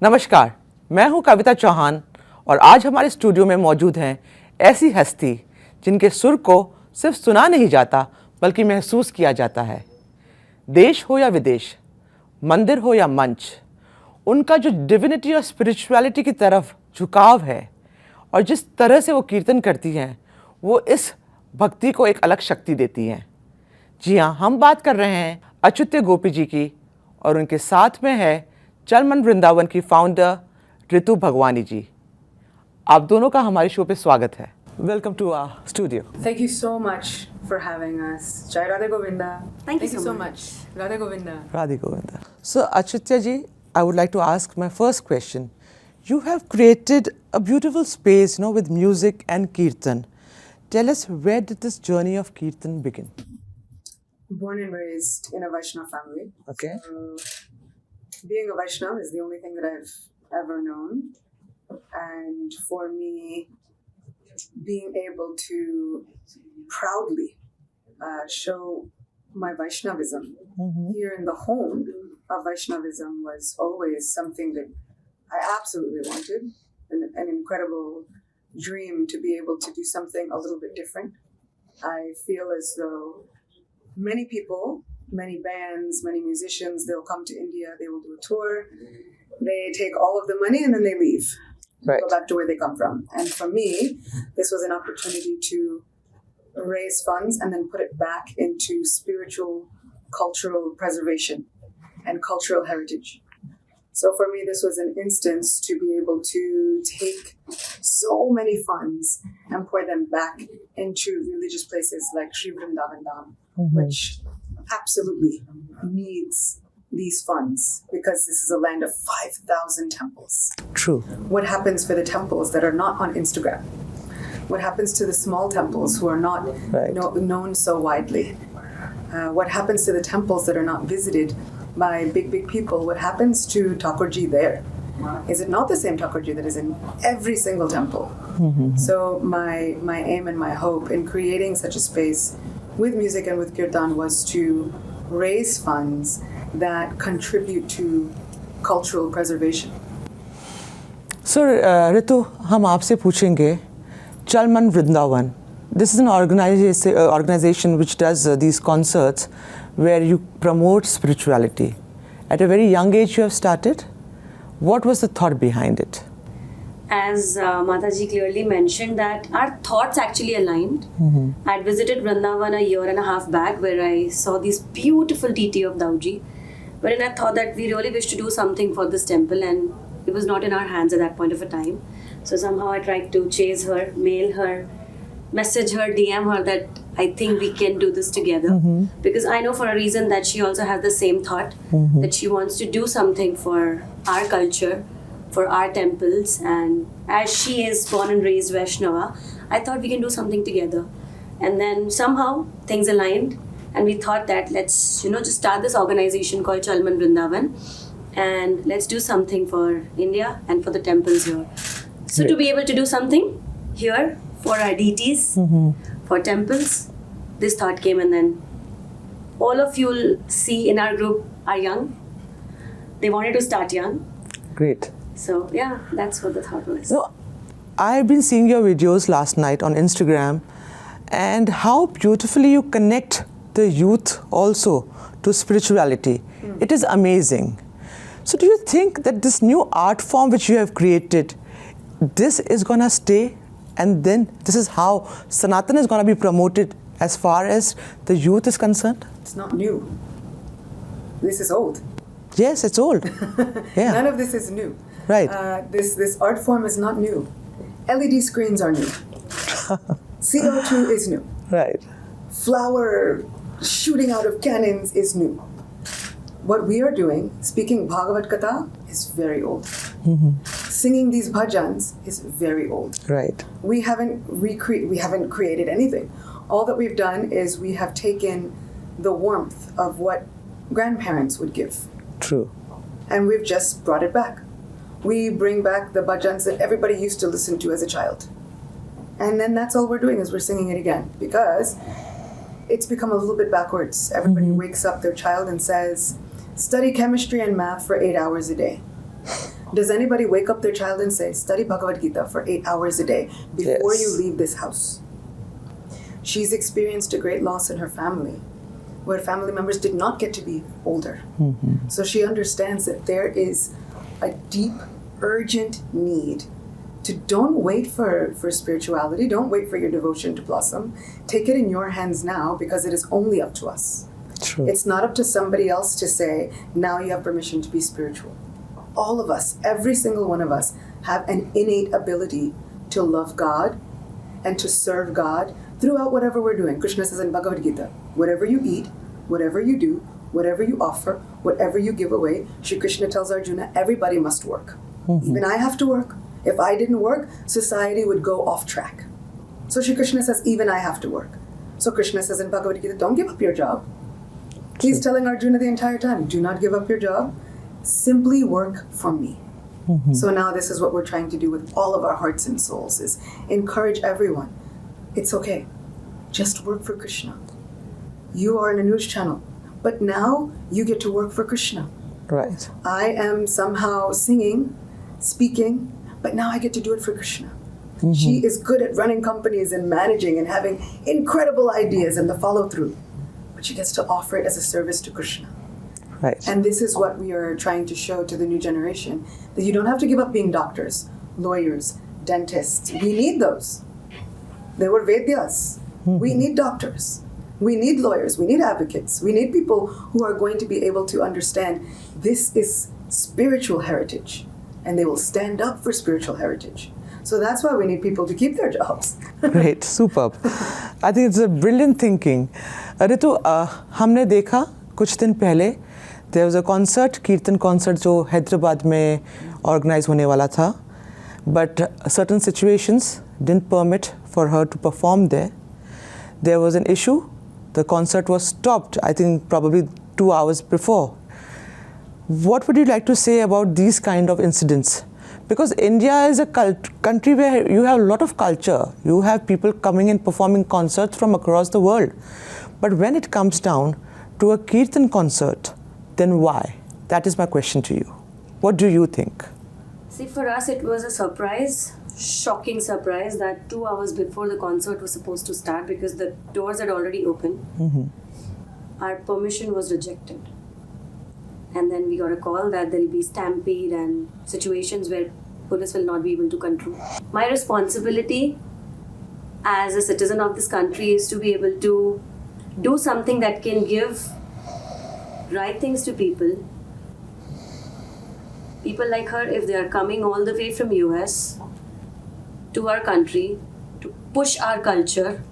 नमस्कार, मैं हूं कविता चौहान और आज हमारे स्टूडियो में मौजूद हैं ऐसी हस्ती जिनके सुर को सिर्फ सुना नहीं जाता बल्कि महसूस किया जाता है। देश हो या विदेश, मंदिर हो या मंच, उनका जो डिविनिटी और स्पिरिचुअलिटी की तरफ झुकाव है और जिस तरह से वो कीर्तन करती हैं, वो इस भक्ति को एक अलग शक्ति देती हैं। जी हाँ, हम बात कर रहे हैं अच्युत गोपी जी की और उनके साथ में है चल मन वृंदावन की फाउंडर ऋतु भगवानी जी। आप दोनों का हमारे शो पे स्वागत है। Welcome to our studio. Thank you so much for having us. Jai Radha Govinda. Thank you so much. Radha Govinda. Radhe Govinda. So Acyuta ji, I would like to ask my first question. You have created a beautiful space, with music and kirtan. Tell us, where did this journey of kirtan begin? Born and raised in a Vaishnava family. Okay. Being a Vaishnava is the only thing that I've ever known. And for me, being able to proudly show my Vaishnavism here in the home of Vaishnavism was always something that I absolutely wanted. An incredible dream to be able to do something a little bit different. I feel as though many people, many bands, many musicians, they'll come to India, they will do a tour, they take all of the money and then they leave. Right. Go back to where they come from. And for me, this was an opportunity to raise funds and then put it back into spiritual, cultural preservation and cultural heritage. So for me, this was an instance to be able to take so many funds and pour them back into religious places like Sri Vrindavan Dham, which absolutely needs these funds because this is a land of 5,000 temples. True. What happens for the temples that are not on Instagram? What happens to the small temples who are not known so widely? What happens to the temples that are not visited by big people? What happens to Thakurji there? Is it not the same Thakurji that is in every single temple? So my aim and my hope in creating such a space with music and with kirtan was to raise funds that contribute to cultural preservation. So Ritu, हम आपसे पूछेंगे चल मन Vrindavan. This is an organization which does these concerts where you promote spirituality. At a very young age you have started. What was the thought behind it? As Mataji clearly mentioned, that our thoughts actually aligned. I had visited Vrindavan a year and a half back where I saw this beautiful TT of Dauji, wherein I thought that we really wish to do something for this temple and it was not in our hands at that point of a time. So somehow I tried to chase her, mail her, message her, DM her that I think we can do this together. Because I know for a reason that she also has the same thought, that she wants to do something for our culture, for our temples, and as she is born and raised Vaishnava, I thought we can do something together. And then somehow things aligned and we thought that let's just start this organization called Chal Man Vrindavan and let's do something for India and for the temples here. So to be able to do something here for our deities, for temples, this thought came, and then all of you'll see in our group are young. They wanted to start young. Great. So yeah, that's what the thought was. So, I've been seeing your videos last night on Instagram and how beautifully you connect the youth also to spirituality. It is amazing. So do you think that this new art form which you have created, this is going to stay, and then this is how Sanatana is going to be promoted as far as the youth is concerned? It's not new. This is old. Yes, it's old. Yeah. None of this is new. Right. This art form is not new. LED screens are new. CO2 is new. Right. Flower shooting out of cannons is new. What we are doing, speaking Bhagavad Gita, is very old. Singing these bhajans is very old. Right. We haven't created anything. All that we've done is we have taken the warmth of what grandparents would give. True. And we've just brought it back. We bring back the bhajans that everybody used to listen to as a child. And then that's all we're doing is we're singing it again because it's become a little bit backwards. Everybody wakes up their child and says, study chemistry and math for 8 hours a day. Does anybody wake up their child and say, study Bhagavad Gita for 8 hours a day before Yes. you leave this house? She's experienced a great loss in her family, where family members did not get to be older. So she understands that there is a deep, urgent need to don't wait for spirituality, don't wait for your devotion to blossom. Take it in your hands now, because it is only up to us. True. It's not up to somebody else to say, now you have permission to be spiritual. All of us, every single one of us, have an innate ability to love God and to serve God throughout whatever we're doing. Krishna says in Bhagavad Gita, whatever you eat, whatever you do, whatever you offer, whatever you give away, Shri Krishna tells Arjuna, everybody must work. Even I have to work. If I didn't work, society would go off track. So Shri Krishna says, even I have to work. So Krishna says in Bhagavad Gita, don't give up your job. He's telling Arjuna the entire time, do not give up your job. Simply work for me. So now this is what we're trying to do with all of our hearts and souls, is encourage everyone. It's okay. Just work for Krishna. You are in a news channel, but now you get to work for Krishna. Right. I am somehow singing, speaking, but now I get to do it for Krishna. She is good at running companies and managing and having incredible ideas and the follow through, but she gets to offer it as a service to Krishna. Right. And this is what we are trying to show to the new generation, that you don't have to give up being doctors, lawyers, dentists. We need those. They were Vedyas. We need doctors. We need lawyers. We need advocates. We need people who are going to be able to understand this is spiritual heritage, and they will stand up for spiritual heritage. So that's why we need people to keep their jobs. Great, superb. I think it's a brilliant thinking. Ritu, हमने देखा कुछ दिन पहले there was a concert, कीर्तन concert जो हैदराबाद में organize होने वाला था, but certain situations didn't permit for her to perform there. There was an issue. The concert was stopped, I think probably 2 hours before. What would you like to say about these kind of incidents? Because India is a country where you have a lot of culture. You have people coming and performing concerts from across the world. But when it comes down to a Kirtan concert, then why? That is my question to you. What do you think? See, for us, it was a surprise, shocking surprise that 2 hours before the concert was supposed to start, because the doors had already opened, our permission was rejected. And then we got a call that there will be stampede and situations where police will not be able to control. My responsibility as a citizen of this country is to be able to do something that can give right things to people. People like her, if they are coming all the way from US to our country to push our culture,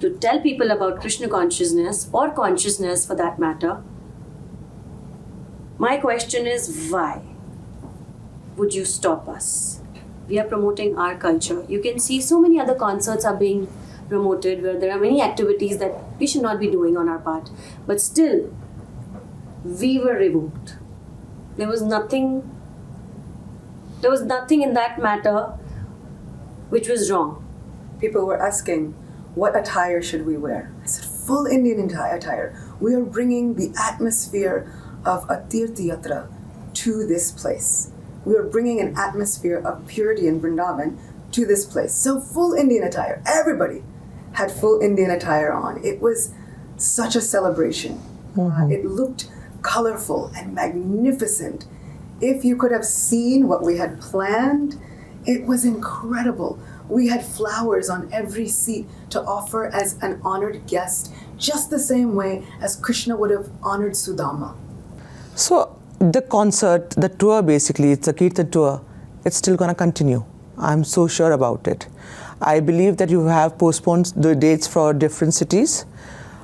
to tell people about Krishna consciousness or consciousness for that matter, my question is, why would you stop us? We are promoting our culture. You can see so many other concerts are being promoted where there are many activities that we should not be doing on our part. But still, we were revoked. There was nothing in that matter which was wrong. People were asking, what attire should we wear? I said, full Indian attire. We are bringing the atmosphere of a Tirtha Yatra to this place. We are bringing an atmosphere of purity in Vrindavan to this place. So full Indian attire. Everybody had full Indian attire on. It was such a celebration. It looked colorful and magnificent. If you could have seen what we had planned, it was incredible. We had flowers on every seat to offer as an honored guest, just the same way as Krishna would have honored Sudama. So the concert, the tour basically, it's a Kirtan tour, it's still going to continue. I'm so sure about it. I believe that you have postponed the dates for different cities.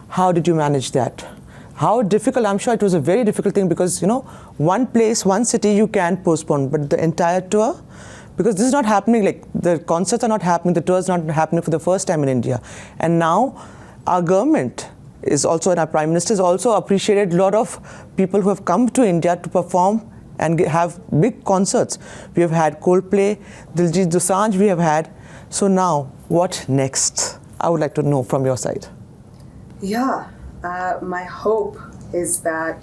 How did you manage that? How difficult? I'm sure it was a very difficult thing because, one place, one city you can postpone, but the entire tour, because this is not happening, like the concerts are not happening, the tour is not happening for the first time in India. And now our government is also, and our Prime Minister has also appreciated a lot of people who have come to India to perform and have big concerts. We have had Coldplay, Diljit Dosanjh we have had. So now, what next? I would like to know from your side. Yeah, my hope is that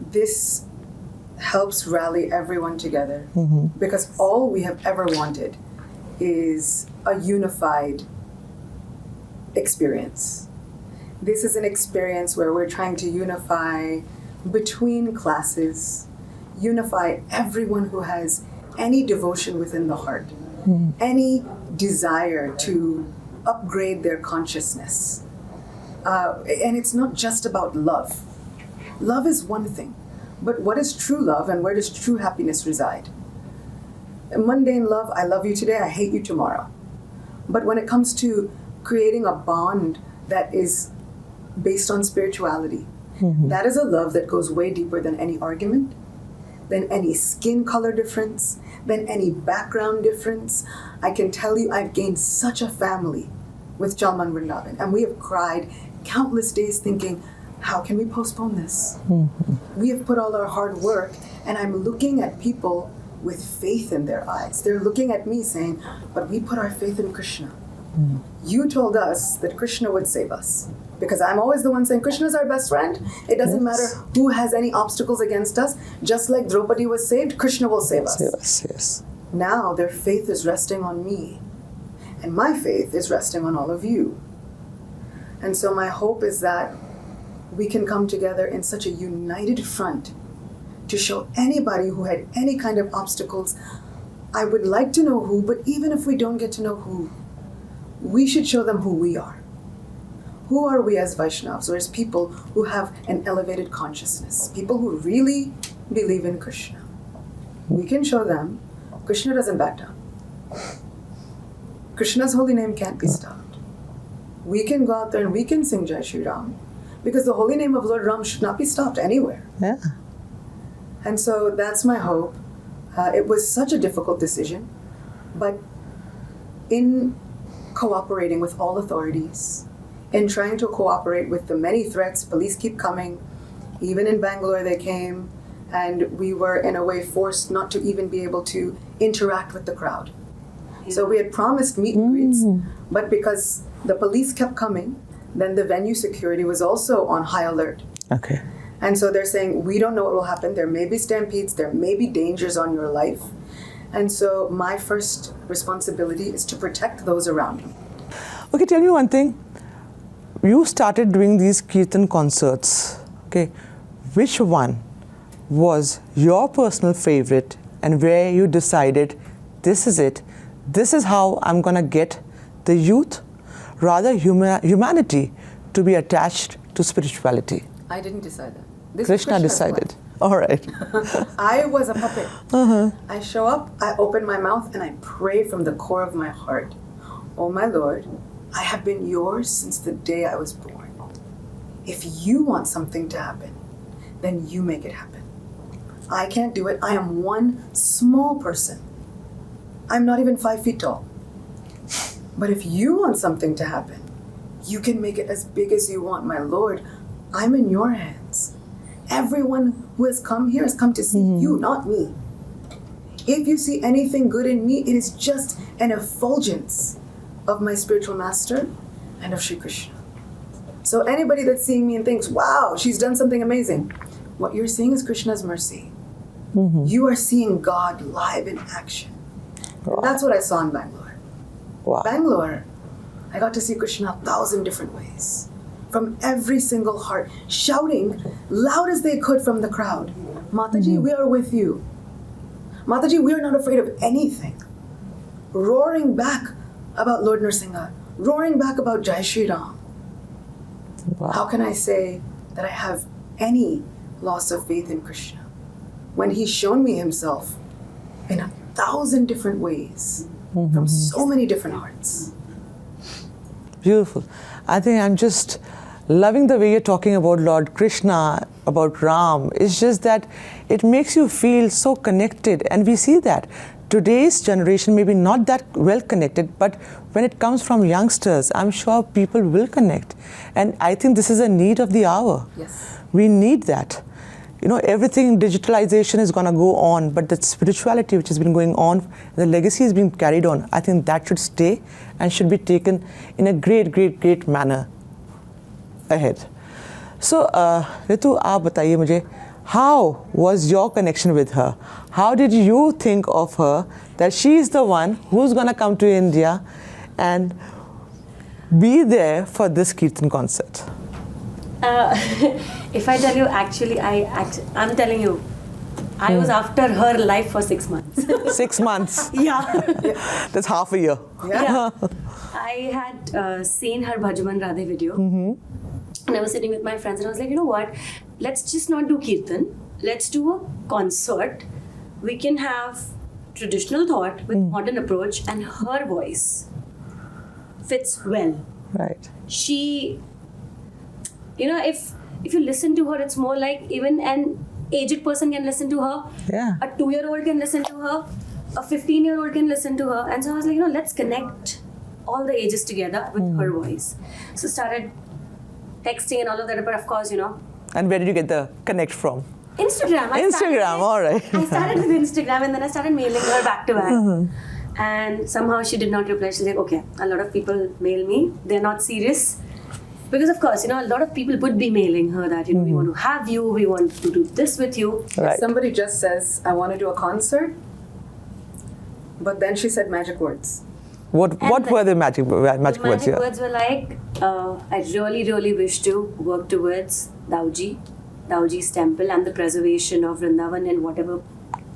this helps rally everyone together, because all we have ever wanted is a unified experience. This is an experience where we're trying to unify between classes, unify everyone who has any devotion within the heart, any desire to upgrade their consciousness. And it's not just about love. Love is one thing, but what is true love and where does true happiness reside? Mundane love, I love you today, I hate you tomorrow. But when it comes to creating a bond that is based on spirituality, that is a love that goes way deeper than any argument, than any skin color difference, than any background difference. I can tell you I've gained such a family with Jalman Vrindavan, and we have cried countless days thinking, how can we postpone this? We have put all our hard work, and I'm looking at people with faith in their eyes. They're looking at me saying, but we put our faith in Krishna. You told us that Krishna would save us. Because I'm always the one saying, Krishna's our best friend. It doesn't matter who has any obstacles against us. Just like Draupadi was saved, Krishna will save us. Yes. Now their faith is resting on me. And my faith is resting on all of you. And so my hope is that we can come together in such a united front to show anybody who had any kind of obstacles. I would like to know who, but even if we don't get to know who, we should show them who we are. Who are we as Vaishnavas, or as people who have an elevated consciousness, people who really believe in Krishna? We can show them Krishna doesn't back down. Krishna's holy name can't be stopped. We can go out there and we can sing Jai Shri Ram, because the holy name of Lord Ram should not be stopped anywhere. Yeah. And so that's my hope. It was such a difficult decision, but in cooperating with all authorities, in trying to cooperate with the many threats, police keep coming. Even in Bangalore they came, and we were in a way forced not to even be able to interact with the crowd. So we had promised meet and greets, but because the police kept coming, then the venue security was also on high alert. Okay. And so they're saying, we don't know what will happen. There may be stampedes, there may be dangers on your life. And so my first responsibility is to protect those around me. Okay, tell me one thing. You started doing these Kirtan concerts, okay? Which one was your personal favorite and where you decided, this is it, this is how I'm gonna get the youth, rather humanity, to be attached to spirituality? I didn't decide that. This Krishna is Krishna's decided. plan. All right. I was a puppet. I show up, I open my mouth, and I pray from the core of my heart. Oh my Lord, I have been yours since the day I was born. If you want something to happen, then you make it happen. I can't do it. I am one small person. I'm not even 5 feet tall. But if you want something to happen, you can make it as big as you want. My Lord, I'm in your hands. Everyone who has come here has come to see you, not me. If you see anything good in me, it is just an effulgence of my spiritual master and of Shri Krishna. So anybody that's seeing me and thinks, wow, she's done something amazing, what you're seeing is Krishna's mercy. You are seeing God live in action. Wow. And that's what I saw in Bangalore. Wow. Bangalore, I got to see Krishna 1,000 different ways. From every single heart, shouting loud as they could from the crowd, Mataji, we are with you. Mataji, we are not afraid of anything. Roaring back about Lord Nrsimha, roaring back about Jai Shri Ram. Wow. How can I say that I have any loss of faith in Krishna when he's shown me himself in 1,000 different ways from so many different hearts? Beautiful. I think I'm just loving the way you're talking about Lord Krishna, about Ram. It's just that it makes you feel so connected, and we see that today's generation may be not that well connected, but when it comes from youngsters, I'm sure people will connect. And I think this is a need of the hour. Yes. We need that. You know, everything, digitalization is going to go on, but the spirituality which has been going on, the legacy is being carried on. I think that should stay and should be taken in a great, great, great manner ahead. So, Ritu, आप बताइए मुझे, How was your connection with her? How did you think of her that she is the one who's going to come to India and be there for this Kirtan concert? If I tell you, actually, I'm telling you, I was after her life for 6 months. 6 months. Yeah. That's half a year. Yeah. I had seen her Bhajaman Radhe video. And I was sitting with my friends and I was like, you know what? Let's just not do Kirtan. Let's do a concert. We can have traditional thought with modern approach, and her voice fits well. Right. She, if you listen to her, it's more like even an aged person can listen to her. Yeah. A 2-year-old can listen to her. A 15-year-old can listen to her. And so I was like, let's connect all the ages together with her voice. So started texting and all of that, but of course, And where did you get the connect from? Instagram. All right. I started with Instagram and then I started mailing her back to back. And somehow she did not reply. She's like, okay, a lot of people mail me. They're not serious. Because of course, a lot of people would be mailing her that, we want to have you, we want to do this with you. Right. Somebody just says, I want to do a concert, but then she said magic words. What were the magic words? The magic words were like, I really, really wish to work towards Dauji's temple and the preservation of Vrindavan in whatever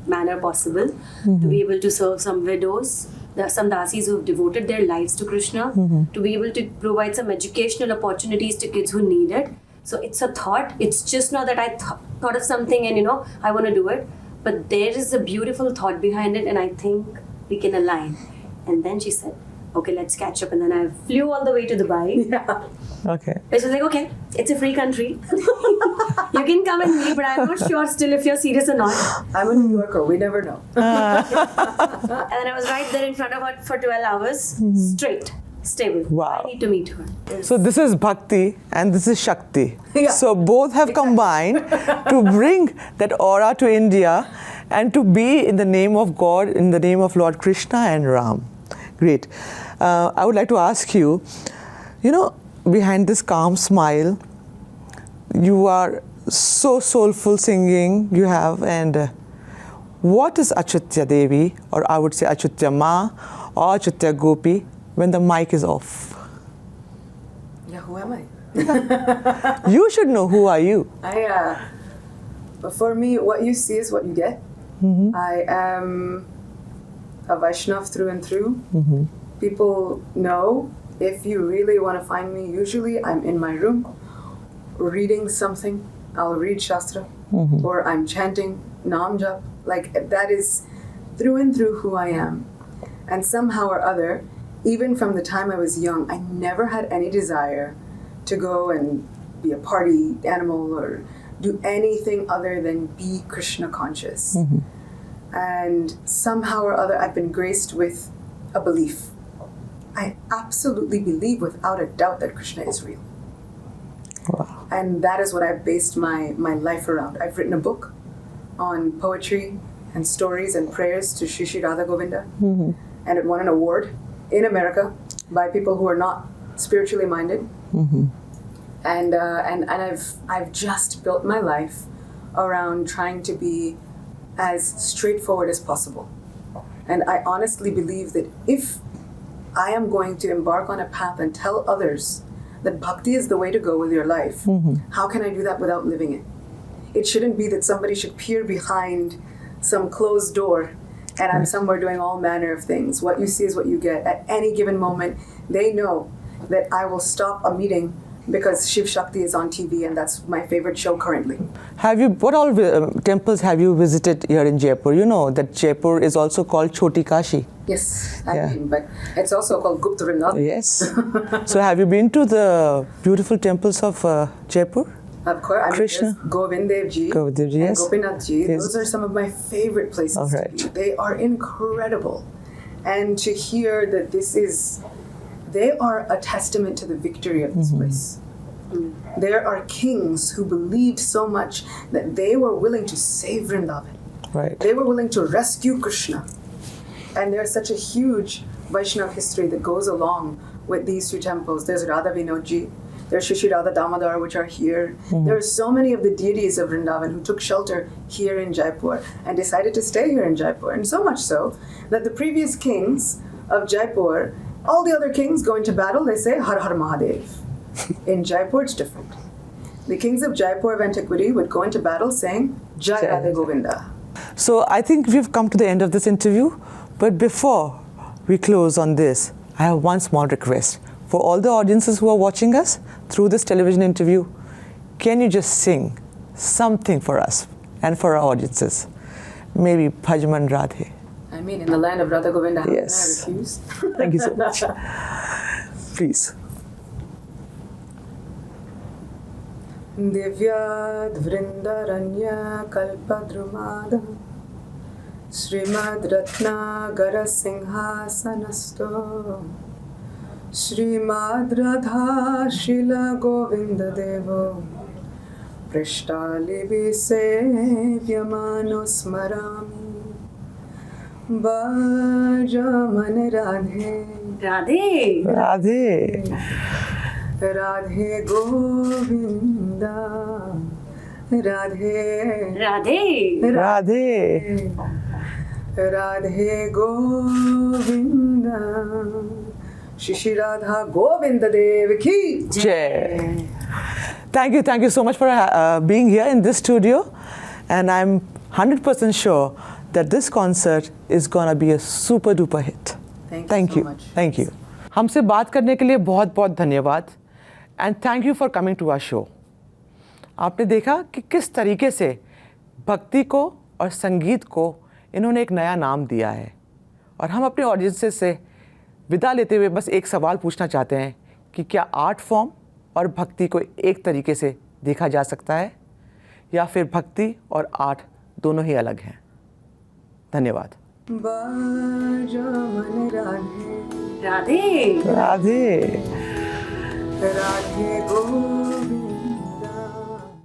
manner possible, to be able to serve some widows, some dasis who have devoted their lives to Krishna, to be able to provide some educational opportunities to kids who need it. So it's a thought. It's just not that I thought of something and I want to do it, but there is a beautiful thought behind it, and I think we can align. And then she said, okay, let's catch up. And then I flew all the way to Dubai. Yeah. Okay. It was like, okay, it's a free country. You can come and meet, but I'm not sure still if you're serious or not. I'm a New Yorker, we never know. And then I was right there in front of her for 12 hours, straight, stable. Wow. I need to meet her. So this is Bhakti and this is Shakti. Yeah. So both have combined to bring that aura to India and to be in the name of God, in the name of Lord Krishna and Ram. Great. I would like to ask you, behind this calm smile, you are so soulful singing you have, and what is Acyuta Devi, or I would say Acyuta Ma or Acyuta Gopi, when the mic is off? Yeah, who am I? You should know, who are you? But for me, what you see is what you get. I am a Vaishnav through and through. People know, if you really want to find me, usually I'm in my room reading something. I'll read Shastra, or I'm chanting Nam Jap. Like, that is through and through who I am. And somehow or other, even from the time I was young, I never had any desire to go and be a party animal or do anything other than be Krishna conscious. And somehow or other, I've been graced with a belief. I absolutely believe without a doubt that Krishna is real. Wow. And that is what I've based my life around. I've written a book on poetry and stories and prayers to Shri Shri Radha Govinda. And it won an award in America by people who are not spiritually minded. And I've just built my life around trying to be as straightforward as possible. And I honestly believe that if I am going to embark on a path and tell others that bhakti is the way to go with your life, how can I do that without living it? It shouldn't be that somebody should peer behind some closed door and I'm somewhere doing all manner of things. What you see is what you get. At any given moment, they know that I will stop a meeting because Shiv Shakti is on TV, and that's my favorite show currently. What all temples have you visited here in Jaipur? You know that Jaipur is also called Choti Kashi. Yes, I've been, but it's also called Gupta Vrindavan. Yes. So have you been to the beautiful temples of Jaipur? Of course, I mean, Krishna. there's Govind Dev Ji Govind, yes. and Gopinath Ji. Yes. Those are some of my favorite places All right. to be. They are incredible. And to hear that they are a testament to the victory of this place. There are kings who believed so much that they were willing to save Vrindavan. Right. They were willing to rescue Krishna. And there's such a huge Vaishnav history that goes along with these two temples. There's Radha Vinod Ji, There's Shri Radha Damodar, which are here. There are so many of the deities of Vrindavan who took shelter here in Jaipur and decided to stay here in Jaipur. And so much so that the previous kings of Jaipur, all the other kings go into battle, they say Har Har Mahadev. In Jaipur, it's different. The kings of Jaipur of antiquity would go into battle saying Jai Radha Govinda. So I think we've come to the end of this interview, but before we close on this, I have one small request. For all the audiences who are watching us through this television interview, can you just sing something for us and for our audiences? Maybe Bhajman Radhe. I mean, in the land of Radha Govinda, Yes. I refuse. Thank you so much. Please. Divyad Vrindaranya Kalpadrumada Srimad Ratnagara Singhasanasto Srimad Radha Shila Govinda Devo Prishtali Sevyamano Smarami Bhajaman Radhe Radhe. Radhe. Radhe Govinda Radhe Radhe. Radhe. Radhe Govinda Shri Radha Govinda Dev Ki Jai. Thank you so much for being here in this studio, and I'm 100% sure that this concert is gonna be a super duper hit. Thank you so much. Thank you. हमसे बात करने के लिए बहुत बहुत धन्यवाद, and thank you for coming to our show. आपने देखा कि किस तरीके से भक्ति को और संगीत को इन्होंने एक नया नाम दिया है, और हम अपने ऑडियंसेस से विदा लेते हुए बस एक सवाल पूछना चाहते हैं कि क्या आर्ट फॉर्म और भक्ति को एक तरीके से देखा जा सकता है, या फिर भक्ति और आर्ट दोनों ही अलग हैं. धन्यवाद. Bhajaman Radhe Radhe. Radhe. Radhe Govinda